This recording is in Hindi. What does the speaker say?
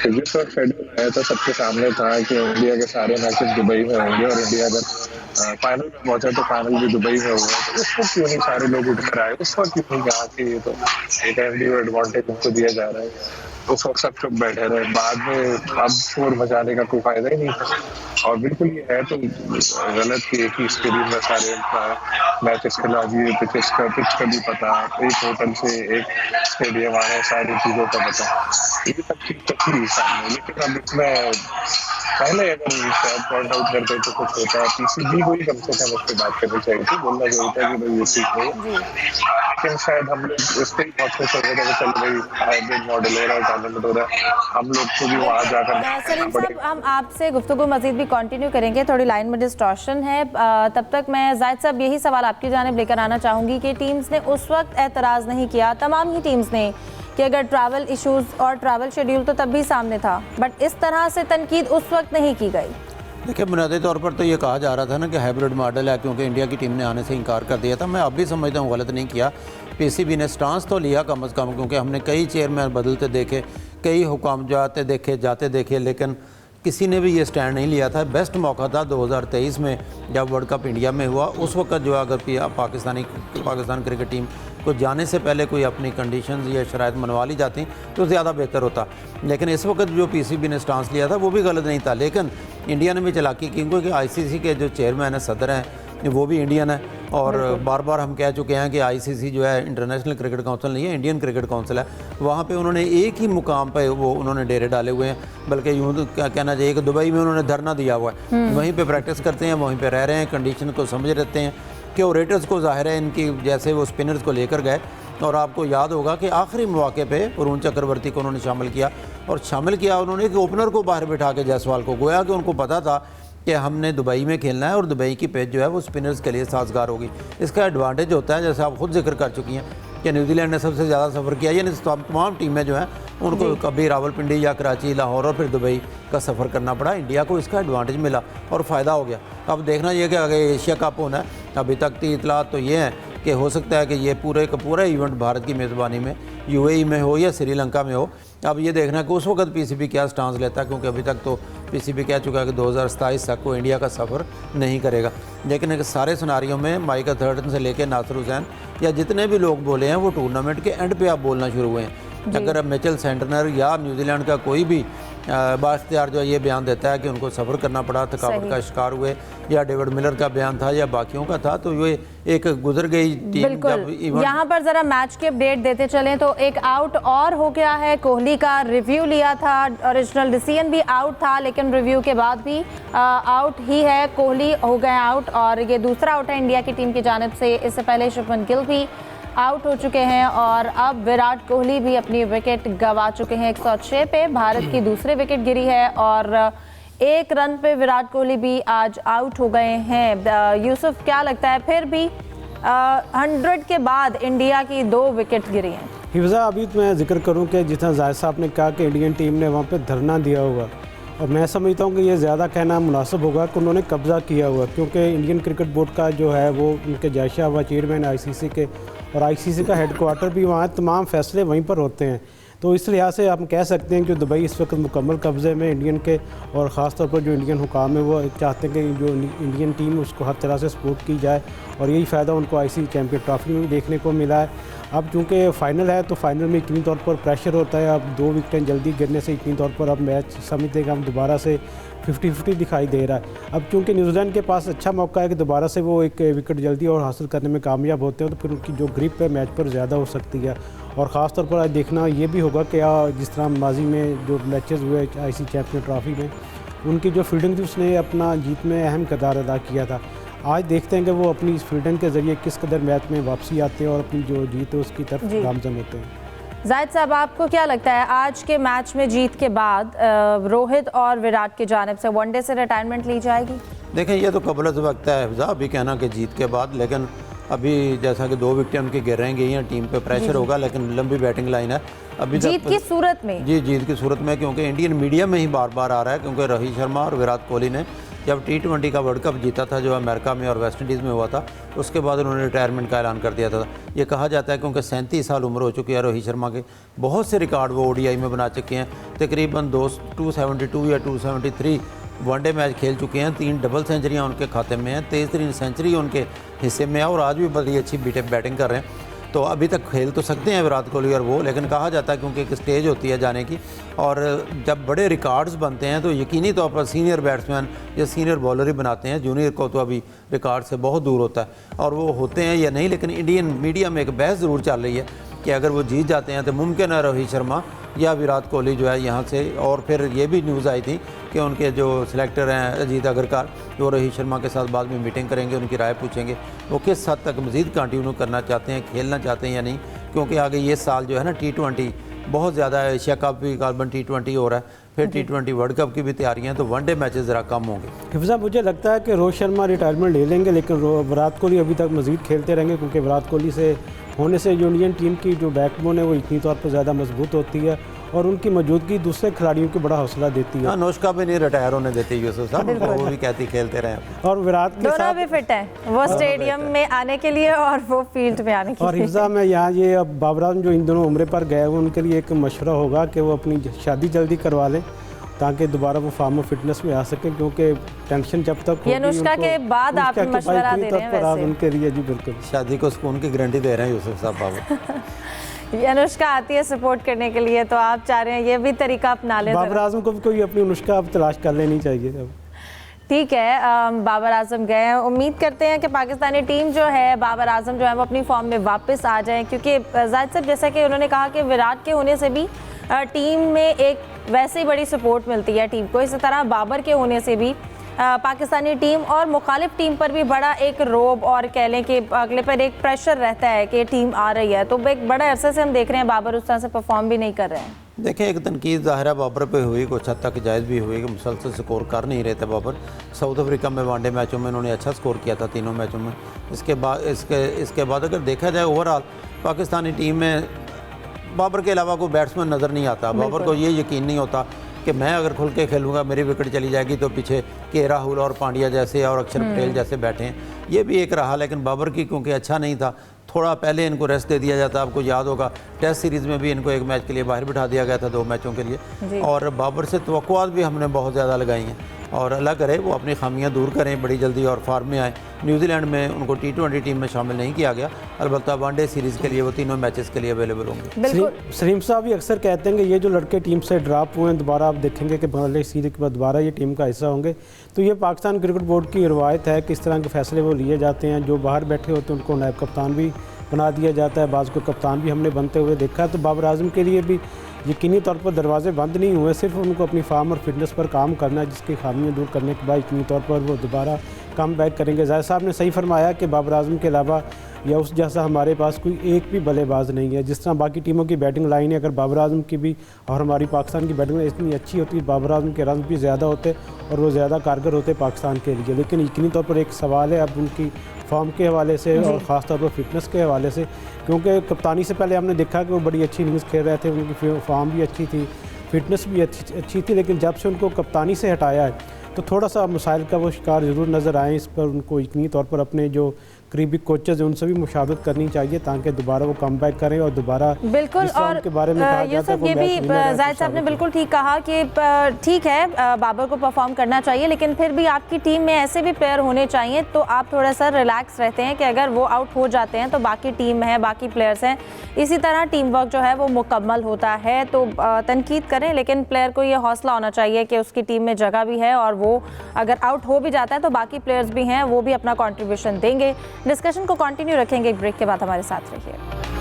तो जिस वक्त शेड्यूल आया था सबके सामने था कि इंडिया के सारे मैचेस दुबई में होंगे और इंडिया अगर फाइनल में पहुंचा तो फाइनल भी दुबई में होगा। तो उस वक्त क्यों नहीं सारे लोग उठ कर आए, उस वक्त क्यों नहीं कहा कि ये तो एक एमडी एडवांटेज उनको दिया जा रहा है। उस वक्त सब चुप बैठे रहे, बाद में अब शोर मचाने का कोई फायदा ही नहीं था। और बिल्कुल ये है तो गलत कि एक ही स्टेडियम में सारे मैचेस खिला दिए, पिच का भी पता, एक होटल से एक स्टेडियम आने सारी चीजों का पता, ये सब चीज तो थी सामने। लेकिन अब इसमें पहले अगर शायद पॉइंट आउट करते तो कुछ होता, पीसीबी को ही कम से कम उस पर बात करनी चाहिए थी, बोलना चाहिए था कि भाई ये ठीक नहीं है। जी। लेकिन शायद हम लोग इस पर ही बहुत खुश हो गए थे, चल भाई हाइब्रिड मॉडल हो रहा है, टूर्नामेंट हो रहा है, हम लोग को भी वहाँ जाकर सलीम साहब, हम आपसे गुफ्तगू मजीद भी कंटिन्यू करेंगे, थोड़ी लाइन में डिस्टॉर्शन है। तब तक मैं जाहिद साहब यही सवाल आपकी जानिब लेकर आना चाहूँगी कि टीम्स ने उस वक्त एतराज़ नहीं किया, तमाम ही टीम्स ने, कि अगर ट्रैवल इश्यूज़ और ट्रैवल शेड्यूल तो तब भी सामने था, बट इस तरह से तनकीद उस वक्त नहीं की गई। देखिए, बुनियादी तौर पर तो ये कहा जा रहा था ना कि हाइब्रिड मॉडल है, क्योंकि इंडिया की टीम ने आने से इनकार कर दिया था। मैं अब भी समझता हूँ गलत नहीं किया, पीसीबी ने स्टांस तो लिया कम अज़ कम, क्योंकि हमने कई चेयरमैन बदलते देखे, कई हुकाम जाते देखे, लेकिन किसी ने भी ये स्टैंड नहीं लिया था। बेस्ट मौका था 2023 में जब वर्ल्ड कप इंडिया में हुआ, उस वक्त जो अगर पाकिस्तान क्रिकेट टीम को जाने से पहले कोई अपनी कंडीशंस या शराइत मनवा ली जाती तो ज़्यादा बेहतर होता। लेकिन इस वक्त जो पीसीबी ने स्टांस लिया था वो भी गलत नहीं था, लेकिन इंडिया ने भी चालाकी की, क्योंकि आईसीसी के जो चेयरमैन है, सदर हैं, वो भी इंडियन है। और बार बार हम कह चुके हैं कि आईसीसी जो है इंटरनेशनल क्रिकेट काउंसिल नहीं है, इंडियन क्रिकेट काउंसिल है। वहाँ पे उन्होंने एक ही मुकाम पे वो उन्होंने डेरे डाले हुए हैं, बल्कि यूँ तो कहना चाहिए कि दुबई में उन्होंने धरना दिया हुआ है, वहीं पे प्रैक्टिस करते हैं, वहीं पे रह रहे हैं, कंडीशन को समझ रहते हैं। क्यूरेटर्स को जाहिर है इनकी, जैसे वो स्पिनर्स को लेकर गए, और आपको याद होगा कि आखिरी मौके पे वरुण चक्रवर्ती को उन्होंने शामिल किया, और शामिल किया उन्होंने एक ओपनर को बाहर बिठा के जायसवाल को, गोया कि उनको पता था कि हमने दुबई में खेलना है और दुबई की पिच जो है वो स्पिनर्स के लिए साजगार होगी। इसका एडवांटेज होता है, जैसे आप खुद जिक्र कर चुकी हैं कि न्यूजीलैंड ने सबसे ज़्यादा सफ़र किया, यानी तमाम टीमें जो हैं उनको कभी रावलपिंडी या कराची, लाहौर और फिर दुबई का सफ़र करना पड़ा। इंडिया को इसका एडवांटेज मिला और फ़ायदा हो गया। अब देखना ये कि अगर एशिया कप होना है, अभी तक की इतलात तो ये है कि हो सकता है कि ये पूरे का पूरा इवेंट भारत की मेज़बानी में यूएई में हो या श्रीलंका में हो। अब ये देखना है कि उस वक्त पीसीबी क्या स्टांस लेता है, क्योंकि अभी तक तो पीसीबी कह चुका है कि 2027 तक को इंडिया का सफ़र नहीं करेगा। लेकिन एक सारे सिनारियों में माइकल अथर्टन से लेकर नासिर हुसैन या जितने भी लोग बोले हैं वो टूर्नामेंट के एंड पे आप बोलना शुरू हुए हैं। अगर अब मिचेल सेंटनर या न्यूजीलैंड का कोई भी बाख्तियार जो है ये बयान देता है कि उनको सफ़र करना पड़ा, थकावट का शिकार हुए, या डेविड मिलर का बयान था या बाकियों का था, तो ये एक गुजर गई टीम। जब यहाँ पर ज़रा मैच की अपडेट देते चलें तो एक आउट और हो गया है, कोहली का रिव्यू लिया था, ओरिजिनल डिसीजन भी आउट था, लेकिन रिव्यू के बाद भी आउट ही है, कोहली हो गए आउट, और ये दूसरा आउट है इंडिया की टीम की जानिब से। इससे पहले शुभमन गिल भी आउट हो चुके हैं और अब विराट कोहली भी अपनी विकेट गंवा चुके हैं। 106 पे भारत की दूसरी विकेट गिरी है और 1 रन पे विराट कोहली भी आज आउट हो गए हैं। यूसुफ, क्या लगता है, फिर भी 100 के बाद इंडिया की 2 विकेट गिरी हैं? हिफ्जा, अभी तो मैं जिक्र करूं कि जितना जायद साहब ने कहा कि इंडियन टीम ने वहाँ पे धरना दिया होगा, और मैं समझता हूँ कि ये ज़्यादा कहना मुनासिब होगा कि उन्होंने कब्ज़ा किया हुआ, क्योंकि इंडियन क्रिकेट बोर्ड का जो है वो उनके जायशा हुआ चेयरमैन आईसीसी के, और आईसीसी का हेडक्वार्टर भी वहाँ, तमाम फैसले वहीं पर होते हैं। तो इस लिहाज से हम कह सकते हैं कि दुबई इस वक्त मुकम्मल कब्ज़े में इंडियन के, और ख़ास तौर पर जो इंडियन हुकाम है वो चाहते हैं कि जो इंडियन टीम उसको हर तरह से सपोर्ट की जाए, और यही फ़ायदा उनको आईसीसी चैम्पियन ट्रॉफी में भी देखने को मिला है। अब चूँकि फ़ाइनल है तो फाइनल में यकीनी तौर पर प्रेशर होता है, अब 2 विकेटें जल्दी गिरने से यकीनी तौर पर अब मैच समझते हैं कि हम दोबारा से 50-50 दिखाई दे रहा है। अब चूँकि न्यूजीलैंड के पास अच्छा मौका है कि दोबारा से वो एक विकेट जल्दी और हासिल करने में कामयाब होते हैं, तो फिर उनकी जो ग्रिप है मैच पर ज़्यादा हो सकती है। और ख़ास तौर पर आज देखना ये भी होगा कि जिस तरह माजी में जो मैचेस हुए आईसीसी चैम्पियन ट्रॉफी में, उनकी जो फील्डिंग थी उसने अपना जीत में अहम किरदार अदा किया था। आज देखते हैं कि वो अपनी इस फील्डिंग के ज़रिए किस कदर मैच में वापसी आते हैं और अपनी जो जीत है उसकी तरफ गामज़न होते हैं। जाहिद साहब, आपको क्या लगता है आज के मैच में जीत के बाद रोहित और विराट की जानिब से वनडे से रिटायरमेंट ली जाएगी? देखें, ये तो कबल वक्त है हिफ्जा अभी कहना कि जीत के बाद, लेकिन अभी जैसा कि 2 विकेटें उनकी गिर रहेंगी हैं, टीम पे प्रेशर होगा, लेकिन लंबी बैटिंग लाइन है अभी जीत की सूरत में। जी, जीत की सूरत में, क्योंकि इंडियन मीडिया में ही बार बार आ रहा है, क्योंकि रोहित शर्मा और विराट कोहली ने जब T20 का वर्ल्ड कप जीता था जो अमेरिका में और वेस्ट इंडीज़ में हुआ था, उसके बाद उन्होंने रिटायरमेंट का ऐलान कर दिया था। ये कहा जाता है क्योंकि 37 साल उम्र हो चुकी है रोहित शर्मा के, बहुत से रिकॉर्ड वो ODI में बना चुके हैं। तकरीबन 272 या 273 वनडे मैच खेल चुके हैं, 3 डबल सेंचुरियाँ उनके खाते में हैं, 23 सेंचुरी उनके हिस्से में है और आज भी बड़ी अच्छी बैटिंग कर रहे हैं। तो अभी तक खेल तो सकते हैं विराट कोहली और वो, लेकिन कहा जाता है क्योंकि एक स्टेज होती है जाने की, और जब बड़े रिकॉर्ड्स बनते हैं तो यकीनी तौर पर सीनियर बैट्समैन या सीनियर बॉलर ही बनाते हैं। जूनियर को तो अभी रिकॉर्ड से बहुत दूर होता है और वो होते हैं या नहीं। लेकिन इंडियन मीडिया में एक बहस ज़रूर चल रही है कि अगर वो जीत जाते हैं तो मुमकिन है रोहित शर्मा या विराट कोहली जो है यहाँ से। और फिर ये भी न्यूज़ आई थी कि उनके जो सिलेक्टर हैं अजीत अग्रकर, वो रोहित शर्मा के साथ बाद में मीटिंग करेंगे, उनकी राय पूछेंगे वो किस हद तक मज़ीद कंटिन्यू करना चाहते हैं, खेलना चाहते हैं या नहीं। क्योंकि आगे ये साल जो है ना T20 बहुत ज़्यादा है, एशिया कप भी गालबन T20 हो रहा है, फिर T20 वर्ल्ड कप की भी तैयारियां, तो वनडे मैचेस ज़रा कम होंगे। हिफ्ज़ा, मुझे लगता है कि रोहित शर्मा रिटायरमेंट ले लेंगे, लेकिन विराट कोहली अभी तक मज़ीद खेलते रहेंगे, क्योंकि विराट कोहली से होने से जो इंडियन टीम की जो बैकबोन है वो इतनी तौर पर ज़्यादा मजबूत होती है और उनकी मौजूदगी दूसरे खिलाड़ियों को बड़ा हौसला देती है। अनुष्का भी नहीं रिटायर होने देती यूसुफ साहब, वो भी कहती खेलते रहे। और विराट के दोनों साथ भी फिट है, वो स्टेडियम में आने के लिए और वो फील्ड में आने के और लिए। हिफ्ज़ा में यहाँ ये अब बाबर आज़म जो इन दोनों उम्र पर गए हुए, उनके लिए एक मशवरा होगा कि वो अपनी शादी जल्दी करवा लें ताकि दोबारा वो फॉर्म ऑफ फिटनेस में आ सकें, क्योंकि टेंशन जब तक ये अनुष्का के बाद आप मशवरा दे रहे हैं वैसे उनके लिए। जी बिल्कुल, शादी को सुकून की गारंटी दे रहे हैं यूसुफ साहब बाबू। ये अनुष्का आती है सपोर्ट करने के लिए, तो आप चाह रहे हैं ये भी तरीका अपना लें। बाबर आज़म को भी कोई अपनी अनुष्का अब तलाश कर लेनी चाहिए अब। ठीक है, बाबर आजम गए हैं, उम्मीद करते हैं कि पाकिस्तानी टीम जो है, बाबर आजम जो है वो अपनी फॉर्म में वापस आ जाएं, क्योंकि जाहिद साहब जैसा कि उन्होंने कहा कि विराट के होने से भी टीम में एक वैसे ही बड़ी सपोर्ट मिलती है टीम को, इसी तरह बाबर के होने से भी पाकिस्तानी टीम और मुखालिफ टीम पर भी बड़ा एक रोब और कह लें कि अगले पर एक प्रेशर रहता है कि टीम आ रही है। तो एक बड़ा अरसे से हम देख रहे हैं बाबर उस तरह से परफॉर्म भी नहीं कर रहे हैं। देखें, एक तनकीद ज़ाहिरा बाबर पे हुई, कुछ हद तक जायज़ भी हुई कि मुसलसल स्कोर कर नहीं रहे थे बाबर। साउथ अफ्रीका में वनडे मैचों में उन्होंने अच्छा स्कोर किया था तीनों मैचों में। इसके बाद अगर देखा जाए ओवरऑल पाकिस्तानी टीम में बाबर के अलावा कोई बैट्समैन नज़र नहीं आता। बाबर को ये यकीन नहीं होता कि मैं अगर खुल के खेलूँगा मेरी विकेट चली जाएगी, तो पीछे के राहुल और पांड्या जैसे और अक्षर पटेल जैसे बैठे हैं, ये भी एक रहा। लेकिन बाबर की क्योंकि अच्छा नहीं था, थोड़ा पहले इनको रेस्ट दे दिया जाता। आपको याद होगा टेस्ट सीरीज़ में भी इनको एक मैच के लिए बाहर बिठा दिया गया था, 2 मैचों के लिए। और बाबर से तवक्कुआत भी हमने बहुत ज़्यादा लगाई हैं, और अल्लाह करे वो अपनी खामियां दूर करें बड़ी जल्दी और फॉर्म में आए। न्यूजीलैंड में उनको T20 टीम में शामिल नहीं किया गया, अलबत्ता वनडे सीरीज़ के लिए वो तीनों मैचेस के लिए अवेलेबल होंगे। सलीम साहब भी अक्सर कहते हैं कि ये जो लड़के टीम से ड्रॉप हुए हैं, दोबारा आप देखेंगे कि बंगलादेश सीरीज़ के बाद दोबारा ये टीम का हिस्सा होंगे। तो ये पाकिस्तान क्रिकेट बोर्ड की रवायत है, किस तरह के फैसले वो लिए जाते हैं। जो बाहर बैठे होते हैं उनको नायब कप्तान भी बना दिया जाता है, बाज़ को कप्तान भी हमने बनते हुए देखा है। तो बाबर आज़म के लिए भी यकीनी तौर पर दरवाजे बंद नहीं हुए, सिर्फ उनको अपनी फार्म और फिटनेस पर काम करना है, जिसकी खामियां दूर करने के बाद यकीनी तौर पर वो दोबारा कम बैक करेंगे। जाहिद साहब ने सही फरमाया कि बाबर आज़म के अलावा या उस जैसा हमारे पास कोई एक भी बल्लेबाज नहीं है। जिस तरह बाकी टीमों की बैटिंग लाइन है, अगर बाबर आज़म की भी और हमारी पाकिस्तान की बैटिंग इतनी अच्छी होती, बाबर आज़म के रन भी ज़्यादा होते और वो ज़्यादा कारगर होते पाकिस्तान के लिए। लेकिन यकीनी तौर पर एक सवाल है अब उनकी फॉर्म के हवाले से और ख़ास तौर पर फिटनेस के हवाले से, क्योंकि कप्तानी से पहले हमने देखा कि वो बड़ी अच्छी इनिंग्स खेल रहे थे, उनकी फॉर्म भी अच्छी थी, फिटनेस भी अच्छी थी। लेकिन जब से उनको कप्तानी से हटाया है तो थोड़ा सा मसाइल का वो शिकार ज़रूर नज़र आए। इस पर उनको यकीनी तौर पर अपने जो करीबी कोचेज़ हैं उनसे भी मुशावरत करनी चाहिए, ताकि दोबारा वो कम बैक करें और दोबारा बिल्कुल। और उनके बारे में कहा जाता है, ये भी जाहिद साहब ने बिल्कुल ठीक कहा कि ठीक है बाबर को परफॉर्म करना चाहिए, लेकिन फिर भी आपकी टीम में ऐसे भी प्लेयर होने चाहिए तो आप थोड़ा सा रिलैक्स रहते हैं कि अगर वो आउट हो जाते हैं तो बाकी टीम है, बाकी प्लेयर्स हैं, इसी तरह टीम वर्क जो है वो मुकम्मल होता है। तो तनकीद करें, लेकिन प्लेयर को ये हौसला होना चाहिए कि उसकी टीम में जगह भी है और वो अगर आउट हो भी जाता है तो बाकी प्लेयर्स भी हैं, वो भी अपना कॉन्ट्रीब्यूशन देंगे। डिस्कशन को कंटिन्यू रखेंगे, एक ब्रेक के बाद हमारे साथ रहिए।